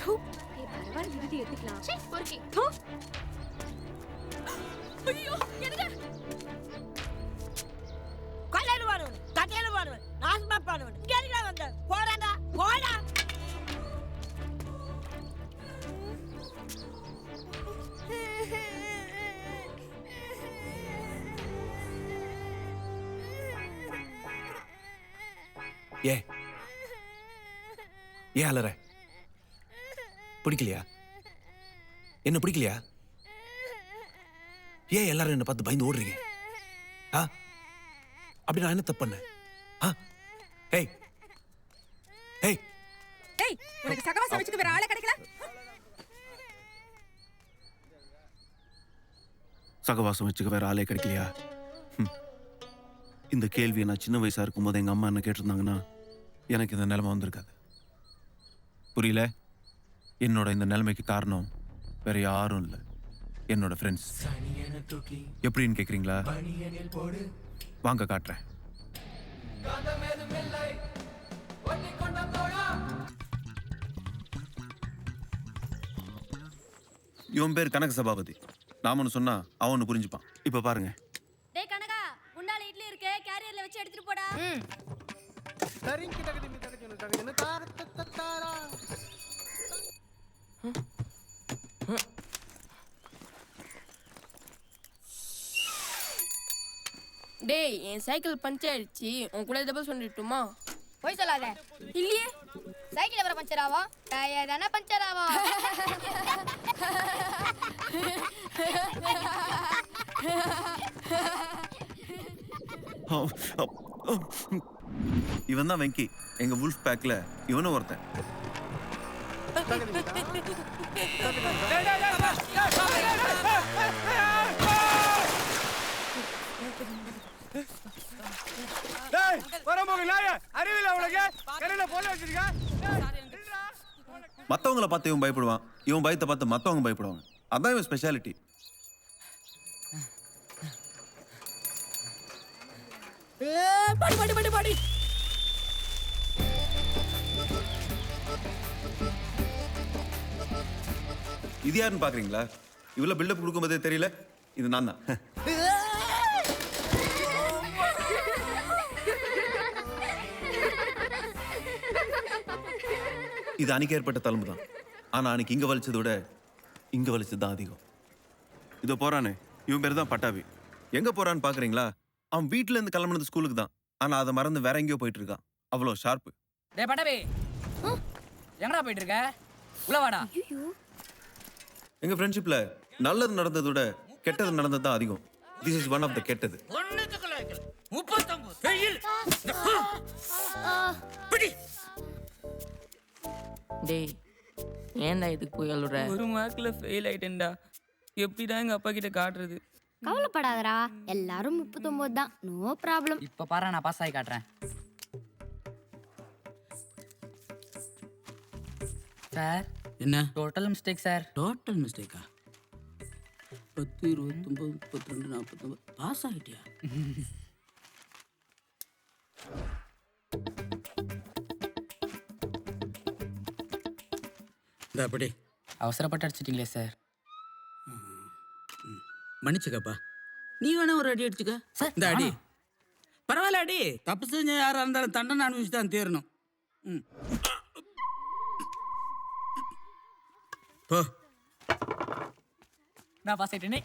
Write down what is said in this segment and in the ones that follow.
தூ பரவாயில்ல விடுதி எடுத்துக்கலாம். சீ பொறுக்கி. தூ. ஐயோ எதுக்கு? கொல்லையில வாடுவன், கட்டையில வாடுவன், நாசமா பாடுவன். இங்க எதுக்குடா வந்த? போடாடா, போடா. ஏன் அலற? பிடிக்கலையா? என்ன பிடிக்கலையா? ஏன் எல்லாரும் என்ன பார்த்து பயந்து ஓடுறீங்க? அப்படி நான் என்ன தப்பு பண்ணேன்? ஏய் ஏய் ஏய், உனக்கு சகவாசம் வச்சுக்க வேற ஆளே கிடைக்கல? சகவாசம் வச்சுக்க வேற ஆளே கிடைக்கலையா? இந்த கேள்வியை நான் சின்ன வயசா இருக்கும்போது எங்க அம்மா என்ன கேட்டிருந்தாங்கன்னா எனக்கு இந்த நிலைமை வந்திருக்காது. புரியல? என்னோட இந்த நிலைமைக்கு காரணம் வேற யாரும் இல்லை, என்னோட ஃப்ரெண்ட்ஸ். எப்படின்னு கேக்குறீங்களா? வாங்க காட்டுறேன். இவன் பேர் கனக சபாபதி. நாம ஒன்று சொன்னா அவனு புரிஞ்சுப்பான். இப்ப பாருங்க. டேய் கனகா, குண்டால இட்லி இருக்கு, கேரியர்ல வச்சு எடுத்துட்டு போடா. டேய், என் சைக்கிள் பஞ்சர் ஆயிடுச்சு. உன் கூட டபுள் சொல்லிட்டுமா? போய் சொல்லாத. இல்லையே, சைக்கிள் எவர பஞ்சர் ஆகும்? டயர் தானே பஞ்சர் ஆகும். இவன் தான் வெங்கி, எங்க வுல்ஃப் பேக்ல இவனும் ஒருத்தன். மத்தவங்கள பார்த்து இவன் பயப்படுவான், இவன் பயத்தை பார்த்து மத்தவங்க பயப்படுவாங்க. அதான் இவன் ஸ்பெஷாலிட்டி. பாடி. இது யாருன்னு பாக்குறீங்களா? இவ்வளவு பில்டப் கொடுக்கும்போதே தெரியல, இது நான் தான். இது அன்னைக்கு ஏற்பட்ட தழும்பு தான். ஆனா அன்னைக்கு இங்க வலிச்சதை விட இங்க வலிச்சது தான் அதிகம். இதோ போறானே, இவன் பேர் தான் பட்டாபி. எங்க போறான்னு பாக்குறீங்களா? அவன் வீட்டுல இருந்து கிளம்புனது ஸ்கூலுக்கு தான். ஆனா அதை மறந்து வேற எங்கேயோ போயிட்டு இருக்கான். அவ்வளோ ஷார்ப்பு. டேய் பட்டாபி, எங்கடா போயிட்டு இருக்க? உள்ள வாடா. எங்க ஃப்ரெண்ட்ஷிப்ல நல்லது நடந்ததை விட கெட்டது நடந்தது தான் அதிகம். This is one of the கெட்டது. 39 வெயில். டேய், ஏன்டா இதுக்கு போய் அழுற? ஒரு மார்க்ல ஃபெயில் ஆயிட்டேன்டா. எப்படிதான் எங்க அப்பா கிட்ட காட்டுறது? கவலைப்படாதடா, எல்லாரும் 39 தான். No problem. இப்ப பாரு, நான் பாஸ் ஆகி காட்டுறேன். சார், என்ன டோட்டல் மிஸ்டேக் சார். டோட்டல் மிஸ்டேக்கா? 10, 29, 32, 49 பாஸ் ஆகிட்டியா? அப்படி அவசரப்பட்டு அடிச்சிட்டீங்களே சார். மன்னிச்சுக்கப்பா. நீ வேணா ஒரு அடி அடிச்சுக்க. இந்த அடி பரவாயில்ல. அடி தப்பு செஞ்ச யாரா இருந்தாலும் தண்டனை அனுபவிச்சு தான் தீரணும். போ. நான் பாஸ் ஆயிட்டேனே.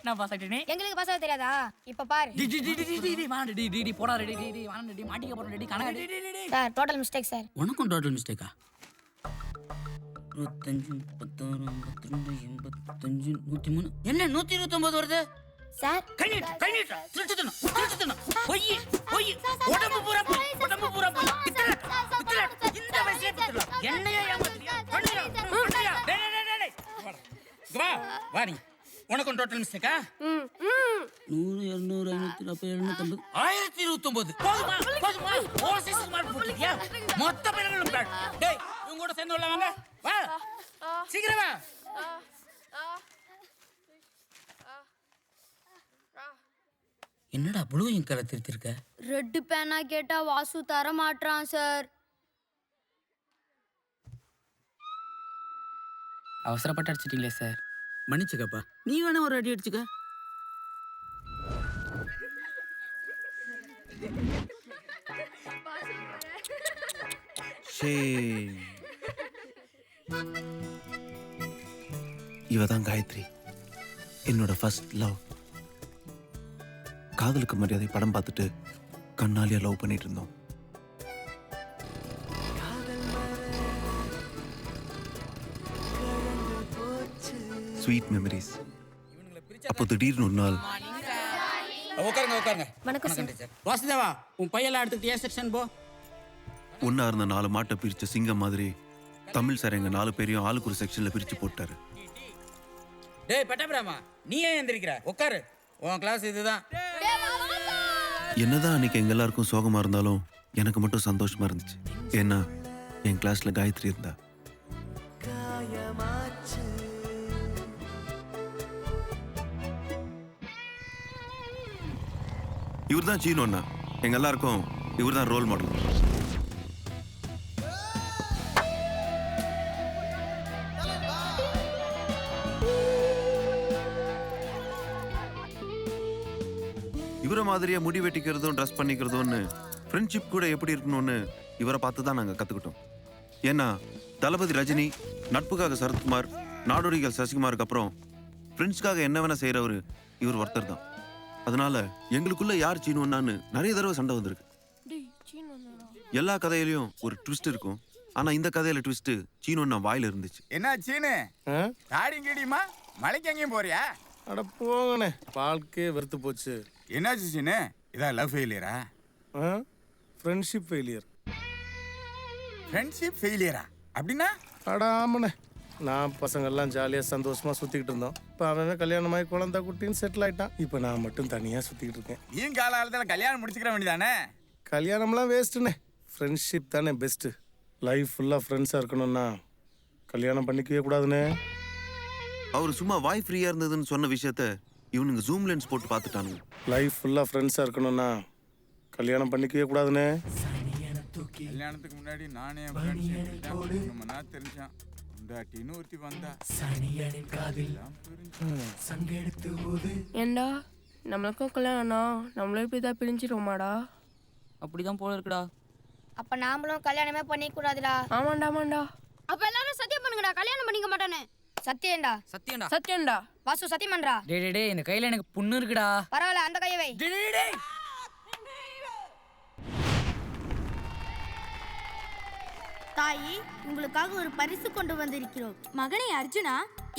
எங்களுக்கு பசங்க தெரியாதா? இப்ப பாரு. Sir, total mistake sir. உனக்கும் டோட்டல் மிஸ்டேக்கா? 25, 56, 52, 85, 103. என்ன 129 வருது? சார், உடம்பு பூரா இந்த வயசுல என்னையா வாடி. உனக்கும் டோட்டல் மிஸ்டேக்கா? 100, 200, 540, 750, 1029. போதுமா? ஓசிஸ் மார்க் போட்டுட்டியா? மொத்த பேர்களும் பேட். டேய், இவங்க கூட சேர்ந்து உள்ள வாங்க. வா, சீக்கிரம் வா. என்னடா ப்ளூ இங்க் கலர் திருத்திருக்க? ரெட் பேனா கேட்டா வாசு தர மாட்டான் சார். அவசரப்பட்டு அடிச்சிட்டீங்களே சார். மன்னிச்சுக்கப்பா, நீ வேணா ஒரு அடி அடிச்சுக்க. இவ தான் காயத்ரி, என்னோட ஃபர்ஸ்ட் லவ். காதலுக்கு மரியாதை படம் பார்த்துட்டு கண்ணாலியா லவ் பண்ணிட்டு இருந்தோம். Sweet memories. அப்போ திடீர்னு ஒரு நாள் உட்காருங்க. வணக்கம் சார். டீச்சர். வாசுதேவா, உன் பையெல்லாம் எடுத்துட்டு ஏ செக்ஷன் போ. ஒன்னா இருந்த 4 மாட்டை பிரிச்ச சிங்கம் மாதிரி தமிழ் சார் எங்க 4 பேரையும் ஆளுக்கு ஒரு செக்ஷன்ல பிரிச்சு போட்டாரு. டேய் பட்டாபிராமா, நீ ஏன் எந்திரிக்கிற? உட்காரு, உன் கிளாஸ் இதுதான். என்னதான் அன்னைக்கு எங்க எல்லாருக்கும் சோகமா இருந்தாலும் எனக்கு மட்டும் சந்தோஷமா இருந்துச்சு. ஏன்னா என் கிளாஸ்ல காயத்ரி இருந்தா. இவர் தான் சீனு அண்ணா. எங்க எல்லாருக்கும் இவர் தான் ரோல் மாடல். இவரை மாதிரியே முடி வெட்டிக்கிறதும் ட்ரெஸ் பண்ணிக்கிறதும்னு ஃப்ரெண்ட்ஷிப் கூட எப்படி இருக்கணும்னு இவரை பார்த்து தான் நாங்கள் கற்றுக்கிட்டோம். ஏன்னா தளபதி ரஜினி, நட்புக்காக சரத்குமார், நாடோடிகள் சசிகுமாருக்கு அப்புறம் ஃப்ரெண்ட்ஸ்க்காக என்ன வேணா செய்கிறவர் இவர் ஒருத்தர் தான். அதனால எங்களுக்குள்ள யார் சீனுன்னான்னு நிறைய தடவை சண்டை வந்திருக்கு. எல்லா கதையிலையும் ஒரு ட்விஸ்ட் இருக்கும். ஆனா இந்த கதையில ட்விஸ்ட் சீனுன்னா வாயில இருந்துச்சு. என்ன சீனு தாடியும் கீடியுமா மலைக்கு எங்கேயும் போறியா? அட போங்கண்ணே, வாழ்க்கையே வெறுத்து போச்சு. என்னாச்சு சீனு? இதான் லவ் ஃபெயிலியரா? Friendship failure. ஃப்ரெண்ட்ஷிப் ஃபெயிலியரா அப்படின்னா? அட ஆமாண்ணே, நான் பசங்கள்லாம் ஜாலியாக சந்தோஷமாக சுற்றிக்கிட்டு இருந்தோம். இப்போ அவன் கல்யாணமாகி குழந்தை குட்டின்னு செட்டில் ஆகிட்டான். இப்போ நான் மட்டும் தனியாக சுற்றிக்கிட்டு இருக்கேன். நீயும் காலகாலத்தில் கல்யாணம் முடிச்சுக்கிற வேண்டியதானே? கல்யாணம்லாம் வேஸ்ட்டுண்ணே, ஃப்ரெண்ட்ஷிப் தானே பெஸ்ட்டு. லைஃப் ஃபுல்லாக ஃப்ரெண்ட்ஸாக இருக்கணும்னா கல்யாணம் பண்ணிக்கவே கூடாதுண்ணே. அவர் சும்மா வாய் ஃப்ரீயா இருந்ததுன்னு சொன்ன விஷயத்த இவனுங்க ஜூம் லென்ஸ் போட்டு பார்த்துட்டானுங்க. லைஃப் ஃபுல்லாக ஃப்ரெண்ட்ஸாக இருக்கணும்னா கல்யாணம் பண்ணிக்கவே கூடாதுண்ணே. கல்யாணத்துக்கு முன்னாடி நானே நம்ம தெரிஞ்சான் உண்டாட்டின்னு ஒருத்தி வந்தா. ஏண்டா நம்மளுக்கும் கல்யாணம், நம்மளும் இப்படி தான் பிரிஞ்சிருவோமாடா? அப்படிதான் போல இருக்குடா. அப்ப நாமளும் கல்யாணமே பண்ணிக்க கூடாதுடா. ஆமாண்டா. அப்ப எல்லாரும் சத்தியம் பண்ணுங்கடா, கல்யாணம் பண்ணிக்க மாட்டானே. சத்தியம்டா. சத்தியம்டா. வாசு சத்தியம் பண்றா. டேய் இந்த கையில எனக்கு புண்ணு இருக்குடா. பரவாயில்ல, அந்த கையை வை. தாயி, உங்களுக்காக ஒரு பரிசு கொண்டு வந்திருக்கிறோம். மகனே அர்ஜுனா,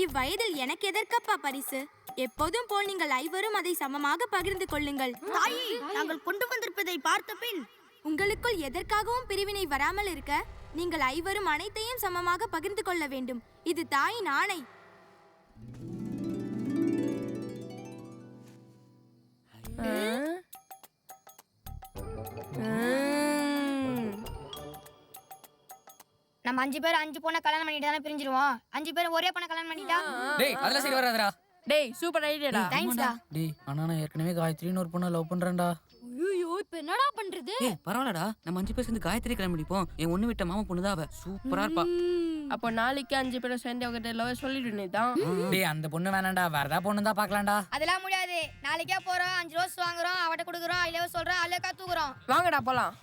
இவ்வயதில் எனக்கு எதற்கப்பா பரிசு? எப்போதும் போல் நீங்கள் ஐவரும் அதை சமமாக பகிர்ந்து கொள்ளுங்கள். தாயி, நாங்கள் கொண்டு வந்திருப்பதை பார்த்த பின் உங்களுக்குள் எதற்காகவும் பிரிவினை வராமல் இருக்க நீங்கள் ஐவரும் அனைத்தையும் சமமாக பகிர்ந்து கொள்ள வேண்டும். இது தாயின் ஆணை. நம்ம 5 பேர் 5 பொண்ணை கல்யாணம் பண்ணிட்டு தானே பிரிஞ்சிருவோம். 5 பேர் ஒரே பொண்ணை கல்யாணம் பண்ணிட்டா? டேய் அதெல்லாம் சரி வராதுடா. டேய் சூப்பர் ஐடியாடா. தேங்க்ஸ்டா. டேய் ஆனா நான் ஏற்கனவே காயத்ரின்னு ஒரு பொண்ணை லவ் பண்றேன்டா. ஐயோ, இப்போ என்னடா பண்றது? ஏய் பரவாயில்லடா, நம்ம 5 பேர் சேர்ந்து காயத்ரி கல்யாணம் பண்ணிப்போம். என் ஒண்ணு விட்ட மாமா பொண்ணு தான் அவ. சூப்பரா இருப்பா. அப்போ நாளைக்கு 5 பேரும் சேர்ந்து அவகிட்ட லவ் சொல்லிட்டு தான். டேய் அந்த பொண்ணு வேணாம்டா, வேற ஏதாவது பொண்ணு தான் பார்க்கலாம்டா. அதெல்லாம் முடியாது. நாளைக்கே போறோம், 5 ரோஸ் வாங்குறோம், அவட்ட குடுக்குறோம், ஐ லவ் சொல்றோம், அழகா தூக்குறோம். வாங்கடா போலாம்.